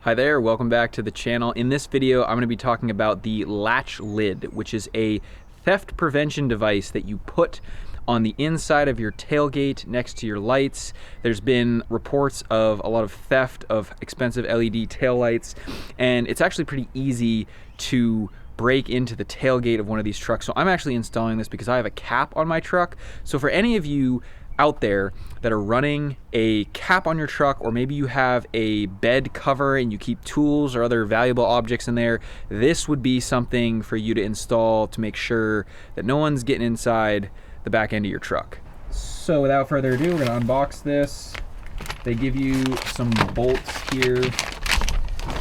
Hi there, welcome back to the channel. In this video, I'm going to be talking about the LatchLid, which is a theft prevention device that you put on the inside of your tailgate next to your lights. There's been reports of a lot of theft of expensive LED taillights, and it's actually pretty easy to break into the tailgate of one of these trucks. So I'm actually installing this because I have a cap on my truck. So for any of you out there that are running a cap on your truck, or maybe you have a bed cover and you keep tools or other valuable objects in there, this would be something for you to install to make sure that no one's getting inside the back end of your truck. So without further ado, we're gonna unbox this. They give you some bolts here,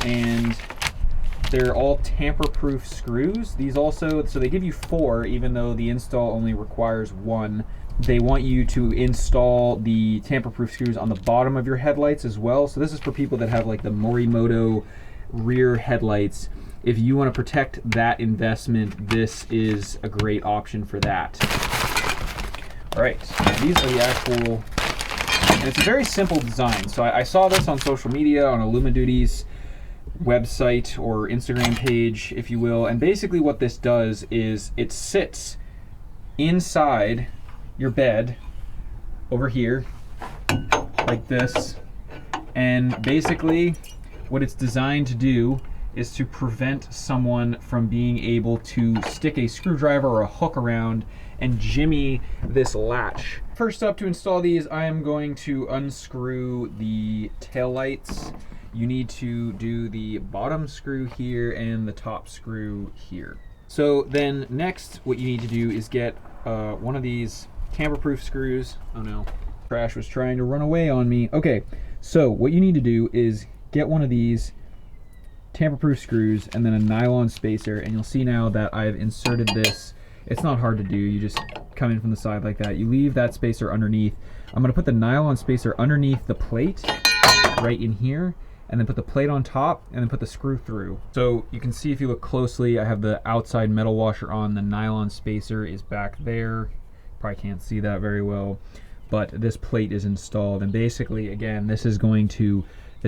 and they're all tamper-proof screws. These also, so they give you 4, even though the install only requires 1. They want you to install the tamper-proof screws on the bottom of your headlights as well. So this is for people that have like the Morimoto rear headlights. If you want to protect that investment, this is a great option for that. All right, these are the actual, and it's a very simple design. So I saw this on social media, on IllumiDuty's website or Instagram page, if you will. And basically what this does is it sits inside your bed over here like this, and basically what it's designed to do is to prevent someone from being able to stick a screwdriver or a hook around and jimmy this latch. First up, to install these, I am going to unscrew the tail lights. You need to do the bottom screw here and the top screw here. So then next, what you need to do is get one of these tamper-proof screws. Oh no, Crash was trying to run away on me. Okay, so what you need to do is get one of these tamper-proof screws and then a nylon spacer, and you'll see now that I've inserted this. It's not hard to do. You just come in from the side like that. You leave that spacer underneath. I'm going to put the nylon spacer underneath the plate right in here, and then put the plate on top, and then put the screw through. So you can see if you look closely, I have the outside metal washer on. The nylon spacer is back there. Probably can't see that very well, but this plate is installed, and basically, again, this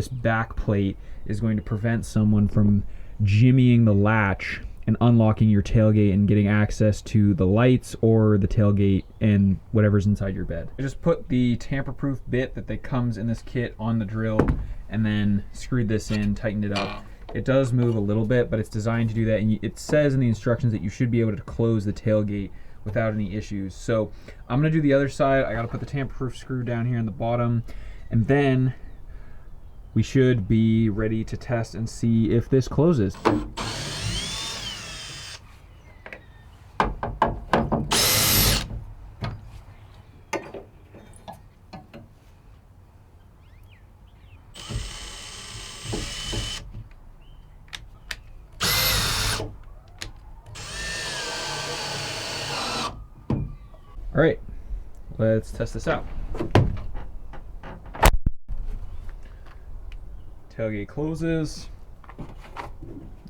back plate is going to prevent someone from jimmying the latch and unlocking your tailgate and getting access to the lights or the tailgate and whatever's inside your bed. I just put the tamper-proof bit that comes in this kit on the drill, and then screwed this in, tightened it up. It does move a little bit, but it's designed to do that, and it says in the instructions that you should be able to close the tailgate without any issues. So I'm gonna do the other side. I gotta put the tamper-proof screw down here in the bottom, and then we should be ready to test and see if this closes. All right, let's test this out. Tailgate closes.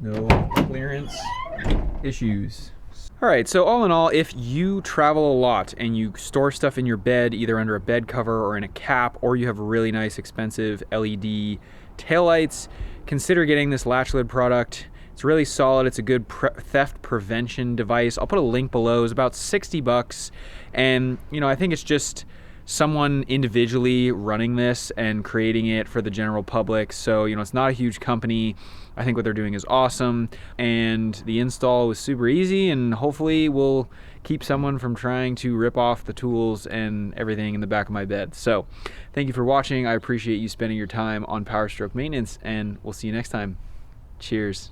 No clearance issues. All right, so all in all, if you travel a lot and you store stuff in your bed, either under a bed cover or in a cap, or you have really nice expensive LED taillights, consider getting this LatchLid product. It's really solid. It's a good theft prevention device. I'll put a link below. It's about 60 bucks. And, you know, I think it's just someone individually running this and creating it for the general public. So, you know, it's not a huge company. I think what they're doing is awesome. And the install was super easy, and hopefully will keep someone from trying to rip off the tools and everything in the back of my bed. So thank you for watching. I appreciate you spending your time on Power Stroke Maintenance, and we'll see you next time. Cheers.